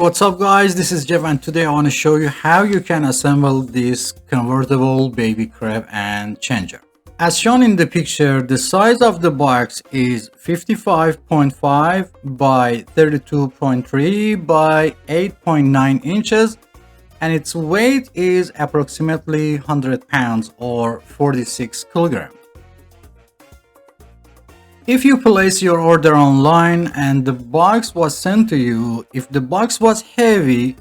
What's up guys, this is Jeff and today I want to show you how you can assemble this convertible baby crib and changer. As shown in the picture, the size of the box is 55.5 by 32.3 by 8.9 inches and its weight is approximately 100 pounds or 46 kilograms. If you place your order online and the box was sent to you, if the box was heavy,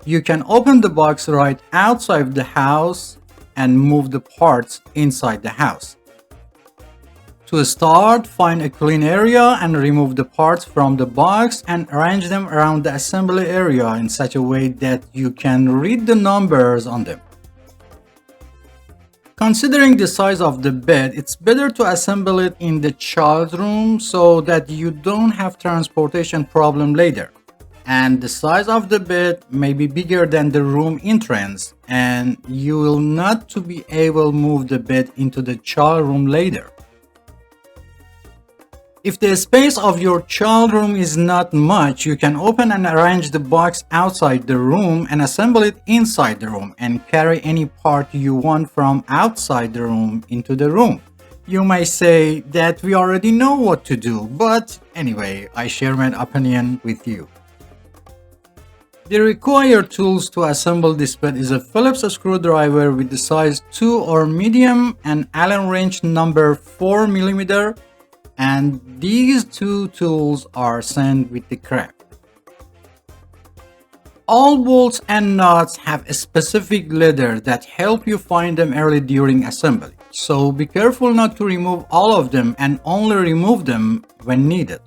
you can open the box right outside the house and move the parts inside the house. To start, find a clean area and remove the parts from the box and arrange them around the assembly area in such a way that you can read the numbers on them. Considering the size of the bed, it's better to assemble it in the child room so that you don't have transportation problem later. And the size of the bed may be bigger than the room entrance and you will not to be able to move the bed into the child room later. If the space of your child room is not much, you can open and arrange the box outside the room and assemble it inside the room and carry any part you want from outside the room into the room. You may say that we already know what to do, but anyway, I share my opinion with you. The required tools to assemble this bed is a Phillips screwdriver with the size 2 or medium and Allen wrench number 4mm. And these two tools are sent with the crib. All bolts and nuts have a specific leather that help you find them early during assembly. So be careful not to remove all of them and only remove them when needed.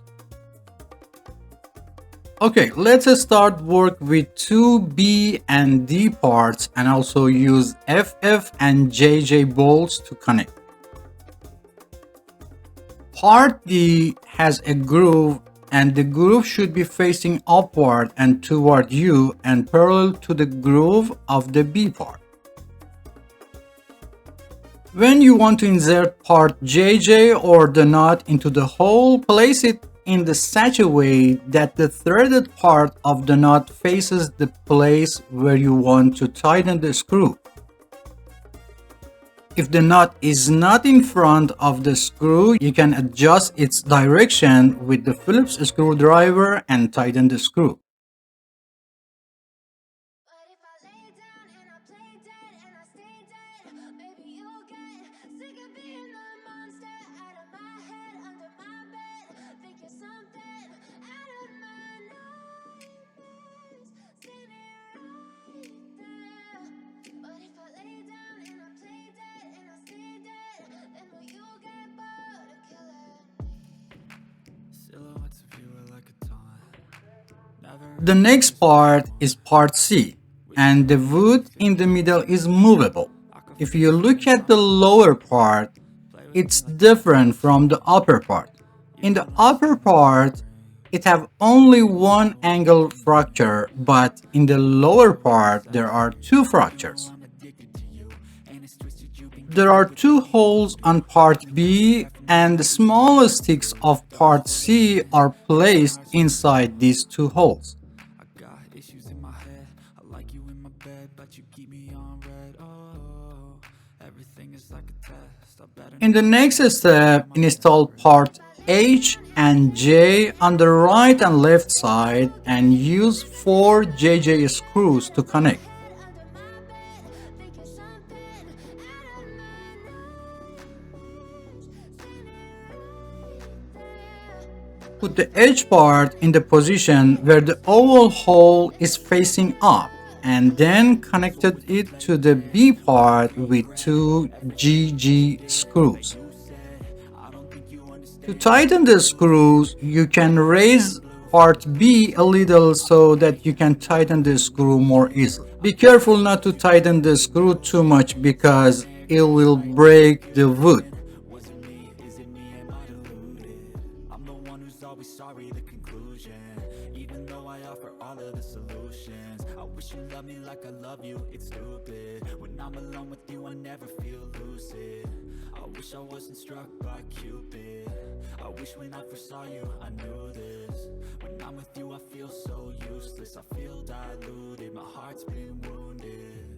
Okay, let's start work with two B and D parts and also use FF and JJ bolts to connect. Part D has a groove and the groove should be facing upward and toward you and parallel to the groove of the B part. When you want to insert part JJ or the nut into the hole, place it in such a way that the threaded part of the nut faces the place where you want to tighten the screw. If the nut is not in front of the screw, you can adjust its direction with the Phillips screwdriver and tighten the screw. The next part is part C, and the wood in the middle is movable. If you look at the lower part, it's different from the upper part. In the upper part, it have only one angle fracture, but in the lower part, there are two fractures. There are two holes on part B and the small sticks of part C are placed inside these two holes. In the next step, install part H and J on the right and left side and use 4 JJ screws to connect. Put the H part in the position where the oval hole is facing up and then connected it to the B part with 2 GG screws. To tighten the screws, you can raise part B a little so that you can tighten the screw more easily. Be careful not to tighten the screw too much because it will break the wood. Like I love you, it's stupid. When I'm alone with you, I never feel lucid. I wish I wasn't struck by Cupid. I wish when I first saw you, I knew this. When I'm with you, I feel so useless. useless, I feel diluted, my heart's been wounded.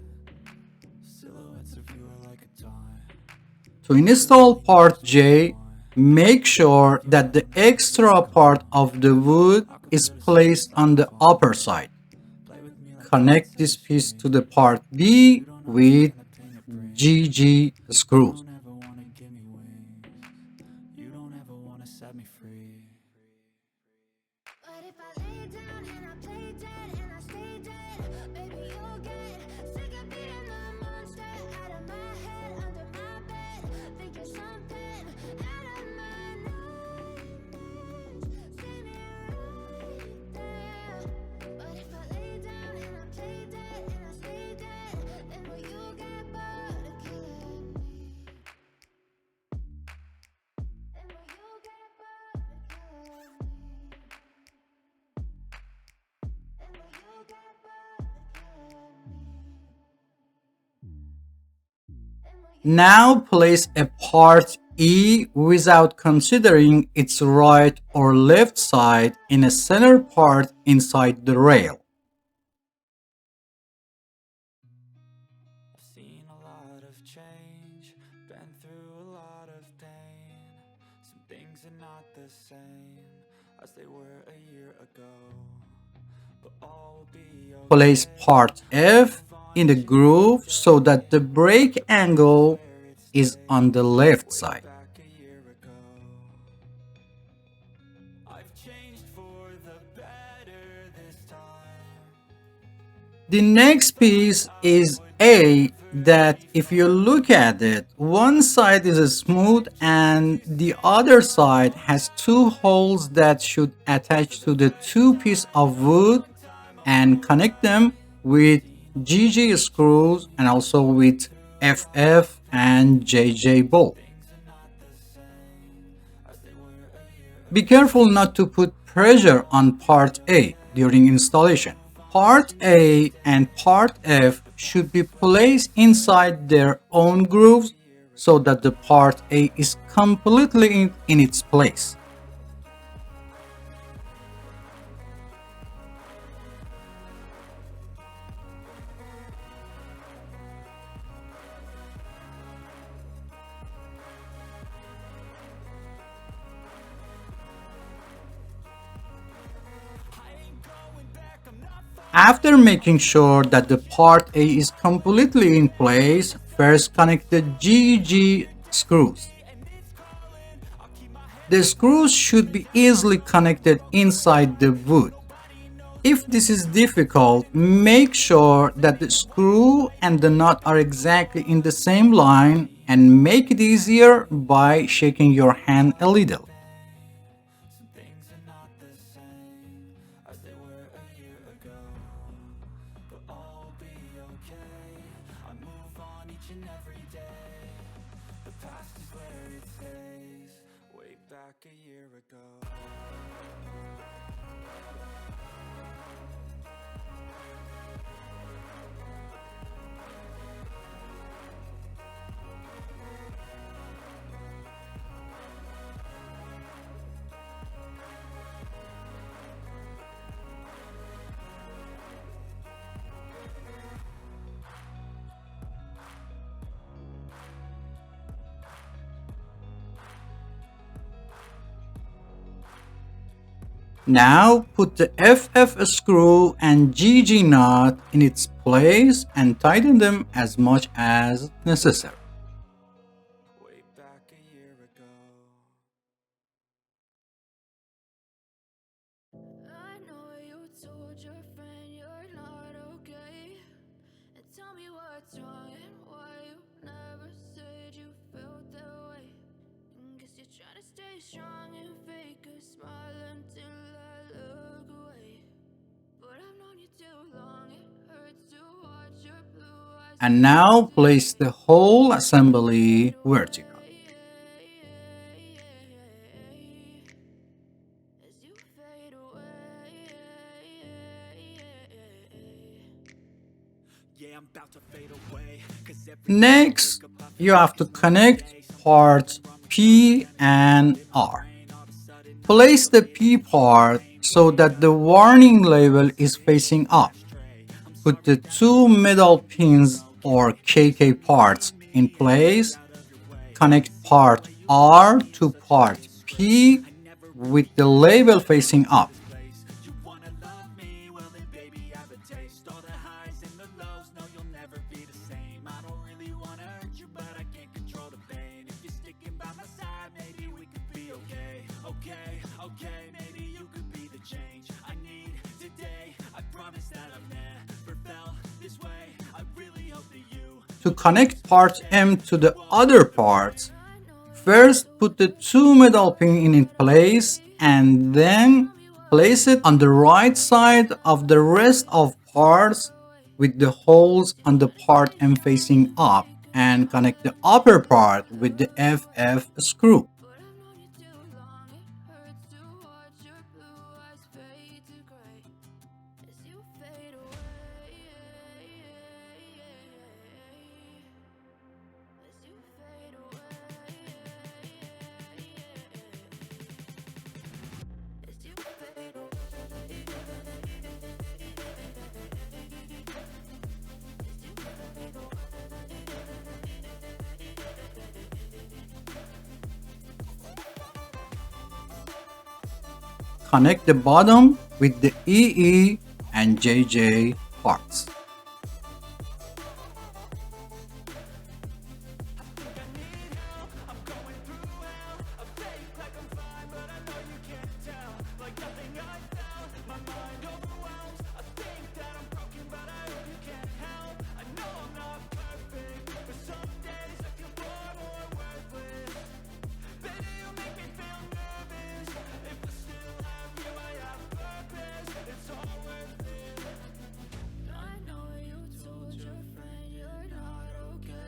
Silhouettes of you are like a taunt. To install part J, make sure that the extra part of the wood is placed on the upper side. Connect this piece to the part B with GG screws. You don't ever wanna give me wings. You don't ever wanna set me free. But if I lay down and I play dead and I stay dead, baby, you'll get sick of being the monster out of my head, under my bed, thinking something out of my nightmares. See me right there. But if I lay down and I play dead and I stay dead, then will you get bored of killing me? Then will you get bored of killing me? Now place a part E without considering its right or left side in a center part inside the rail. I've seen a lot of change, been through a lot of pain. Some things are not the same as they were a year ago, but all will be okay. Place part F in the groove so that the break angle is on the left side. Back a year ago, I've changed for the better this time. The next piece is A, that if you look at it, one side is smooth and the other side has two holes that should attach to the two pieces of wood and connect them with GG screws and also with FF and JJ bolt. Be careful not to put pressure on part A during installation. Part A and part F should be placed inside their own grooves so that the part A is completely in its place. After making sure that the part A is completely in place, first connect the GG screws. The screws should be easily connected inside the wood. If this is difficult, make sure that the screw and the nut are exactly in the same line and make it easier by shaking your hand a little. Some things are not the same as they were a year ago, but all will be okay. I move on each and every day. The past is where it stays, way back a year ago. Now put the FF screw and GG nut in its place and tighten them as much as necessary. Way back a year ago. I know you told your friend you're not okay, and tell me what's wrong and why you never said you felt that way. Guess you're trying to stay strong and fake a smile until I look away. But I've known you too long, it hurts to watch your blue eyes. And now place the whole assembly vertical. As you fade away. Yeah, I'm about to fade away. 'Cause every Next, you have to connect parts P and R. Place the P part so that the warning label is facing up. Put the two middle pins or KK parts in place. Connect part R to part P with the label facing up. To connect part M to the other parts, first put the two middle pins in place and then place it on the right side of the rest of parts with the holes on the part M facing up, and connect the upper part with the FF screw. But I've known you too long, it hurts to watch your blue eyes fade to gray as you fade away. As you fade away. As you fade away. Connect the bottom with the EE and JJ parts.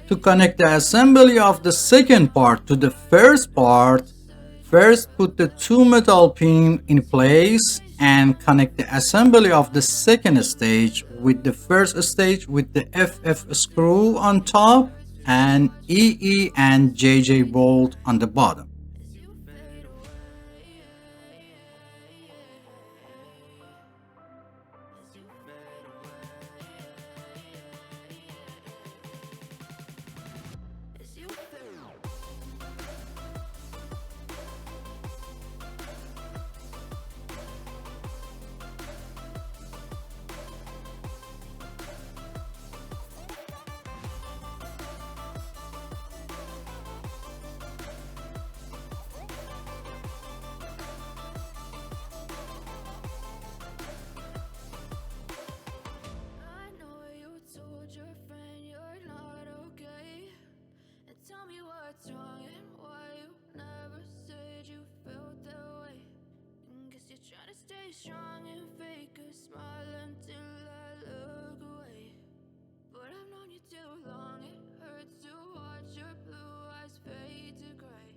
To connect the assembly of the second part to the first part, first put the two metal pins in place and connect the assembly of the second stage with the first stage with the FF screw on top and EE and JJ bolt on the bottom. I know you told your friend you're not okay. And tell me what's wrong and why you never said you felt that way. Guess you're trying to stay strong and fake a smile until I look away. But I've known you too long, it hurts to watch your blue eyes fade to gray.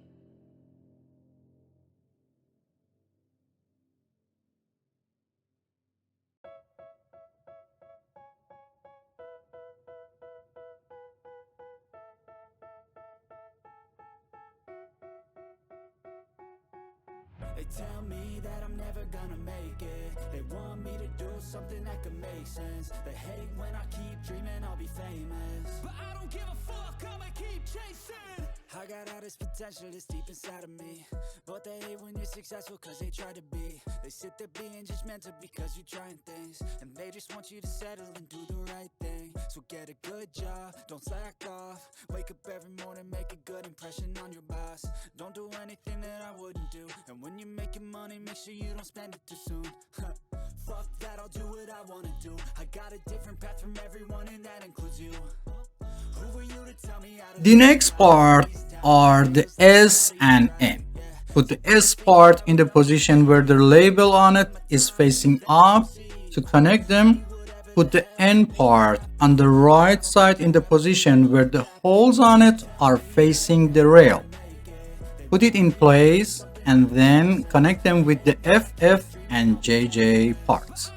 They tell me that I'm never gonna make it. They want me to do something that could make sense. They hate when I keep dreaming I'll be famous, but I don't give a fuck, I'ma keep chasing. I got all this potential that's deep inside of me, but they hate when you're successful cause they try to be. They sit there being judgmental because you're trying things, and they just want you to settle and do the right thing. So get a good job, don't slack off. Wake up every morning, make a good impression on your boss. Don't do anything that I wouldn't do, and when you're making money, make sure you don't spend it too soon. Fuck that, I'll do what I wanna do. I got a different path from everyone, and that includes you. Who are you to tell me how to The next part are the S and N. Put the S part in the position where the label on it is facing up. To connect them, put the N part on the right side in the position where the holes on it are facing the rail. Put it in place and then connect them with the FF and JJ parts.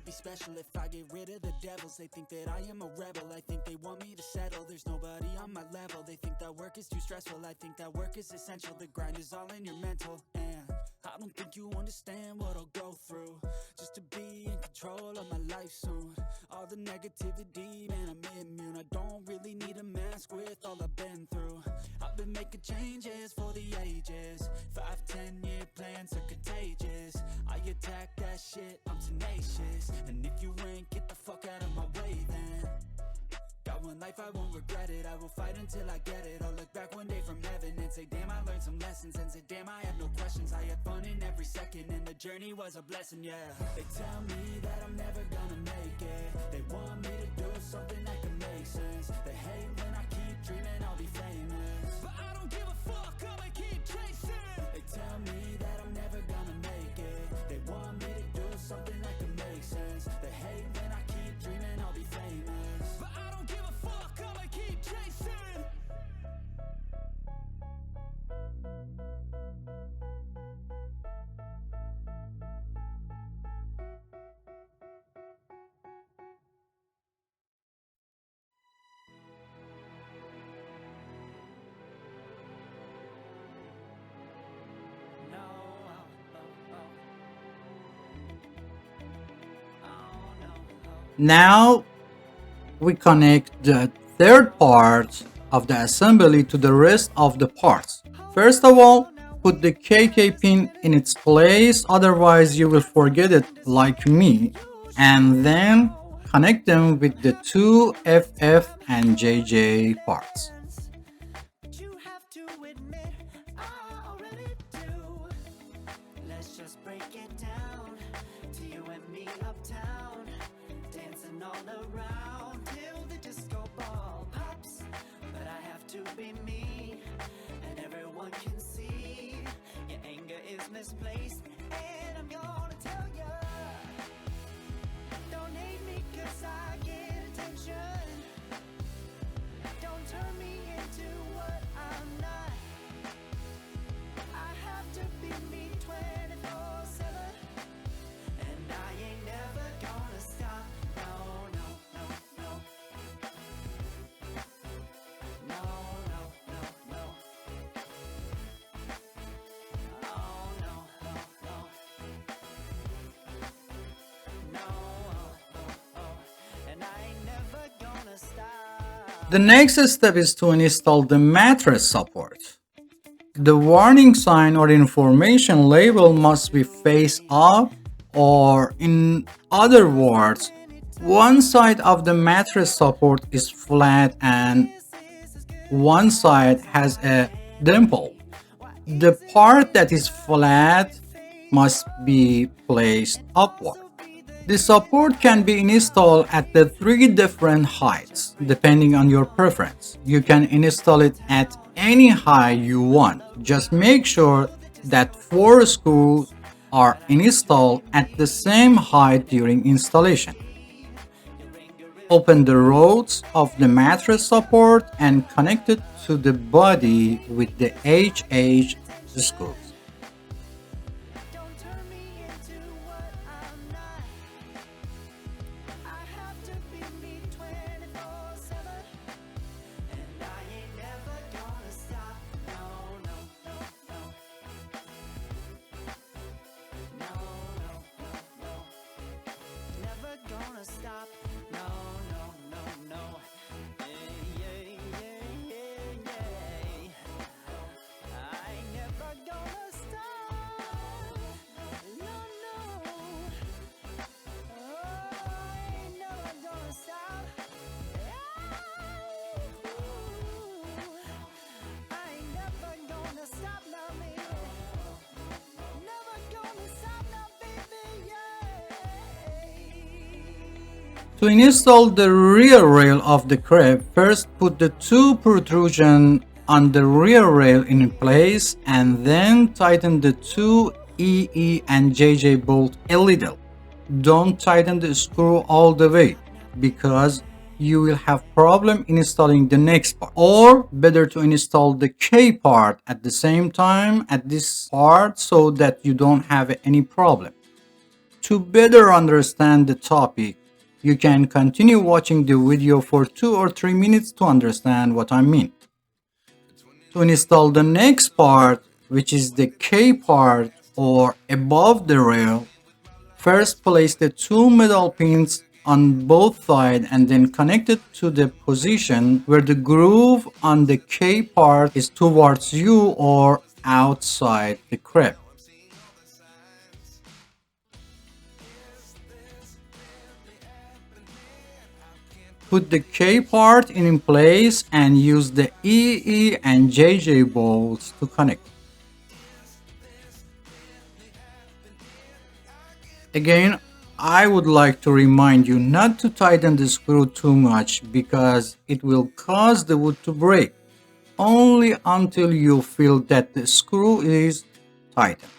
to be special if I get rid of the devils. They think that I am a rebel, I think they want me to settle. There's nobody on my level, they think that work is too stressful. I think that work is essential, the grind is all in your mental. And I don't think you understand what I'll go through just to be in control of my life soon. All the negativity, man, I'm immune. I don't really need a mask with all I've been through. I've been making changes for the ages. 5-10 year plans are contagious. I attack that shit, I'm tenacious. And if you ain't, get the fuck out of my way then. Got one life, I won't regret it. I will fight until I get it. I'll look back one day from heaven and say, damn, I learned some lessons. And say, damn, I have no questions. I had fun in every second and the journey was a blessing, yeah. They tell me that I'm never gonna make it. They want me to do something that can make sense. They hate when I keep dreaming I'll be famous, but I don't give a fuck, I'ma keep chasing. They tell me that I'm never gonna make it. They want me to do something that can make sense. They hate when I keep dreaming I'll be famous, but I don't give a fuck, I'ma keep chasing. Now we connect the third part of the assembly to the rest of the parts. First of all, put the KK pin in its place, otherwise you will forget it like me, and then connect them with the two FF and JJ parts. But you have to admit, I already do. Let's just break it down to you and me uptown, dancing all around till the disco ball pops. But I have to be me, and everyone can see your anger is misplaced, and I'm gonna tell ya, don't hate me 'cause I get attention. Don't turn me into what I'm not. I have to be me 24/7, and I ain't never gonna stop. No, no, no, no. No, no, no, no. Oh, no, no, no. No, oh, oh, oh. And I ain't never gonna stop. The next step is to install the mattress support. The warning sign or information label must be face up, or in other words, one side of the mattress support is flat and one side has a dimple. The part that is flat must be placed upward. The support can be installed at the 3 different heights depending on your preference. You can install it at any height you want. Just make sure that 4 screws are installed at the same height during installation. Open the rods of the mattress support and connect it to the body with the HH screws. Don't turn me into what I'm not. I have to be me 24/7, and I ain't never gonna stop. No, no, no, no. No, no, no, no. Never gonna stop. No, no, no, no. Yeah, yeah, yeah, yeah, yeah. I ain't never gonna stop. No, no. Oh, I ain't never gonna stop. I ain't never gonna stop now, baby. Never gonna stop now, baby, yeah. To install the rear rail of the crib, first put the 2 protrusions on the rear rail in place and then tighten the 2 EE and JJ bolt a little. Don't tighten the screw all the way because you will have problem installing the next part, or better to install the K part at the same time at this part so that you don't have any problem. To better understand the topic, you can continue watching the video for 2 or 3 minutes to understand what I mean. To install the next part, which is the K part or above the rail, first place the two metal pins on both sides and then connect it to the position where the groove on the K part is towards you or outside the crib. Put the K part in place and use the EE and JJ bolts to connect. Again, I would like to remind you not to tighten the screw too much because it will cause the wood to break, only until you feel that the screw is tightened.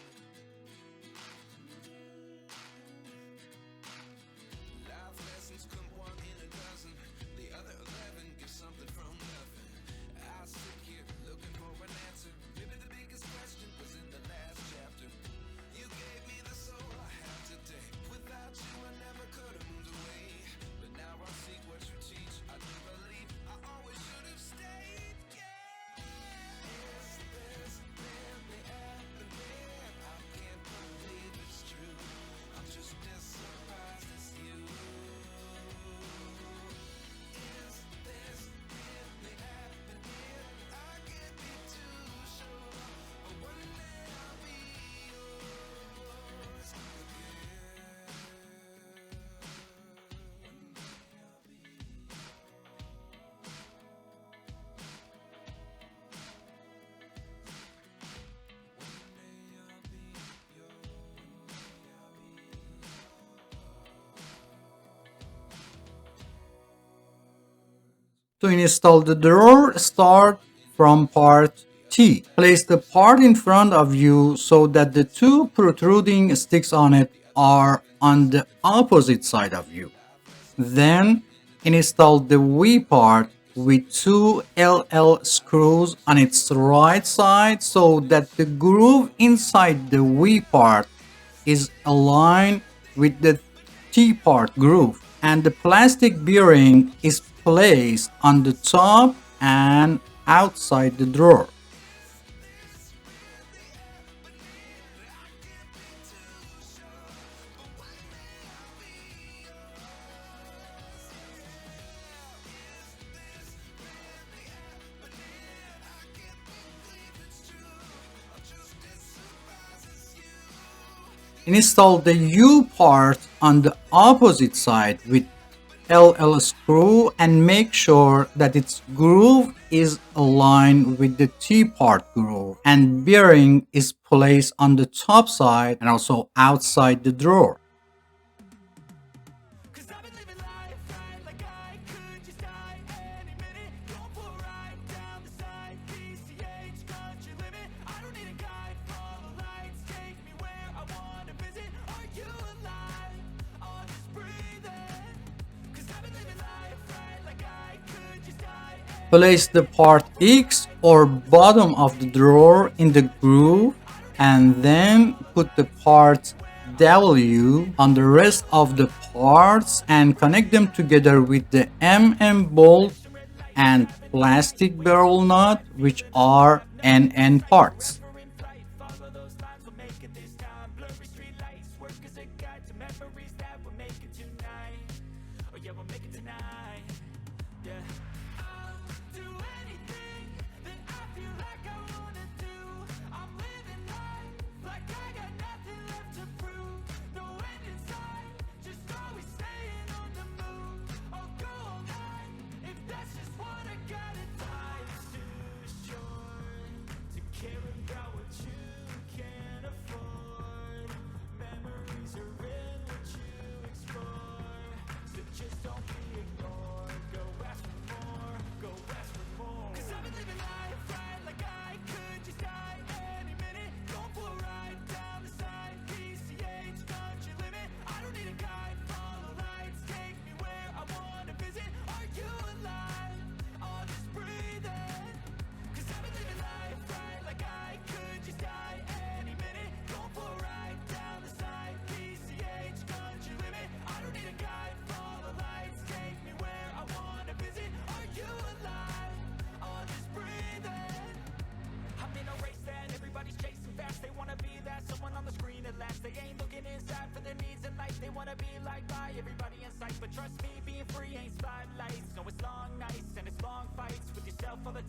To install the drawer, start from part T. Place the part in front of you so that the two protruding sticks on it are on the opposite side of you. Then install the V part with two LL screws on its right side so that the groove inside the V part is aligned with the T part groove, and the plastic bearing is placed on the top and outside the drawer. Install the U part on the opposite side with LL screw and make sure that its groove is aligned with the T part groove and bearing is placed on the top side and also outside the drawer. Place the part X or bottom of the drawer in the groove and then put the part W on the rest of the parts and connect them together with the bolt and plastic barrel nut, which are NN parts.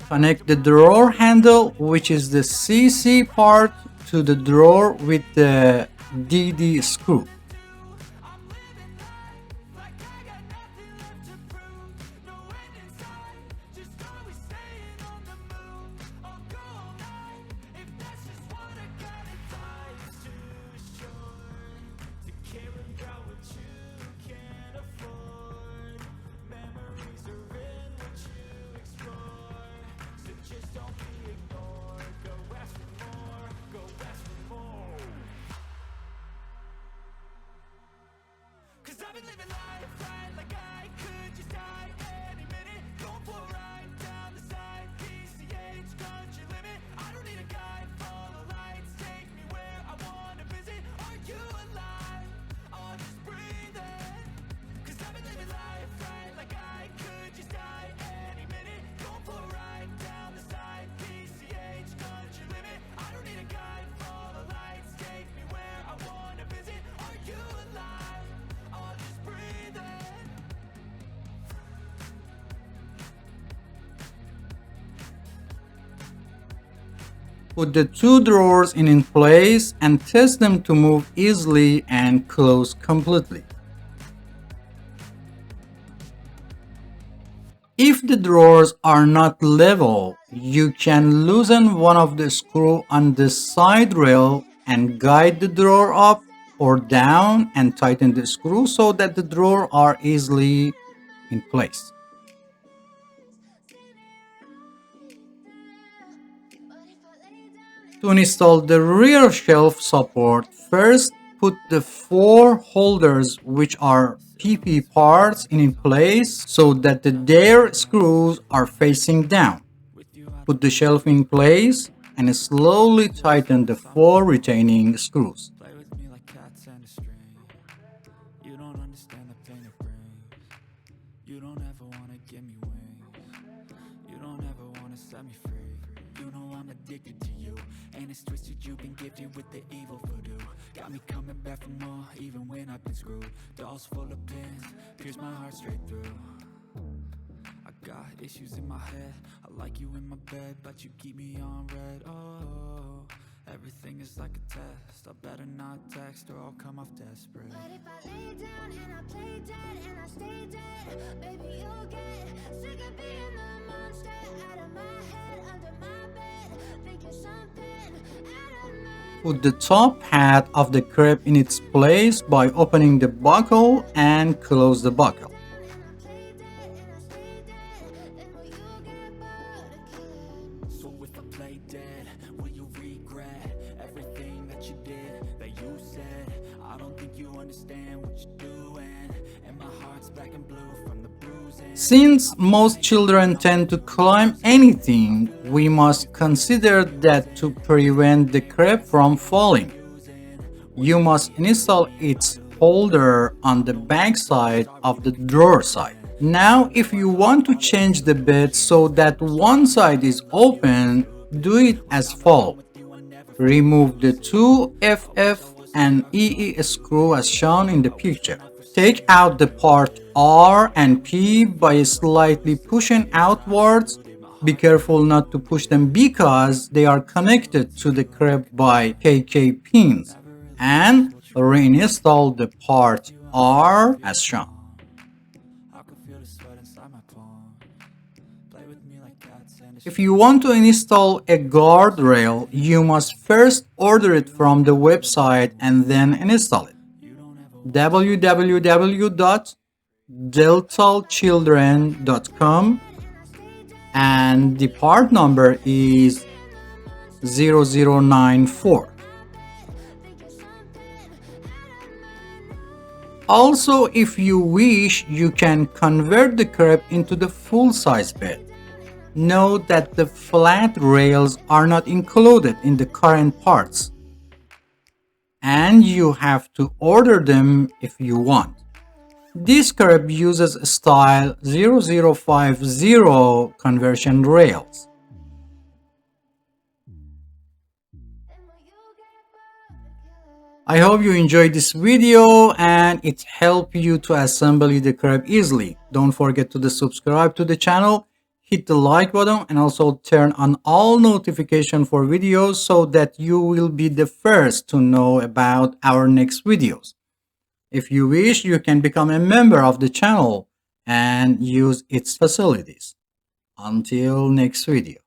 Connect the drawer handle, which is the CC part, to the drawer with the DD screw. I've been living life right like I could just die any minute. Going for a ride down the side, PCH, country limit. I don't need a guide, follow lights, take me where I wanna visit. Are you alive? I'll just breathe in. Cause I've been living life right like I could just die any minute. Going for a ride down the side, PCH, country limit. I don't need a guide, follow lights, take me where I wanna visit. Are you alive? I'll just breathe in. Put the two drawers in place and test them to move easily and close completely. If the drawers are not level, you can loosen one of the screws on the side rail and guide the drawer up or down and tighten the screw so that the drawers are easily in place. To install the rear shelf support, first put the four holders, which are PP parts, in place so that their screws are facing down. Put the shelf in place and slowly tighten the four retaining screws. Play with me like cats and a string. You don't understand the pain it brings. You don't ever wanna give me wings. You don't ever wanna set me free. You know I'm addicted to you, and it's twisted. You've been gifted with the evil voodoo. Got me coming back for more, even when I've been screwed. Dolls full of pins, pierce my heart straight through. I got issues in my head. I like you in my bed, but you keep me on red. Oh, everything is like a test. I better not text or I'll come off desperate. But if I lay down and I play dead and I stay dead, baby, you'll get sick of being the monster out of my head, under my bed. Think you're something out of my Put the top hat of the crib in its place by opening the buckle and close the buckle. So if I play dead, will you regret everything that you did, that you said? I don't think you understand what you're doing, and my heart's black and blue from the bruising. Since most children tend to climb anything, we must consider that to prevent the crib from falling. You must install its holder on the back side of the drawer side. Now, if you want to change the bed so that one side is open, do it as follows. Remove the two FF and EE screw as shown in the picture. Take out the part R and P by slightly pushing outwards. Be careful not to push them because they are connected to the crib by KK pins. And reinstall the part R as shown. I can feel the sweat inside my palm. Play with me like cats and a If you want to install a guardrail, you must first order it from the website and then install it. www.deltalchildren.com, and the part number is 0094. Also, if you wish, you can convert the crib into the full-size bed. Note that the flat rails are not included in the current parts, and you have to order them if you want. This crib uses style 0050 conversion rails. I hope you enjoyed this video and it helped you to assemble the crib easily. Don't forget to subscribe to the channel, hit the like button and also turn on all notification for videos so that you will be the first to know about our next videos. If you wish, you can become a member of the channel and use its facilities. Until next video.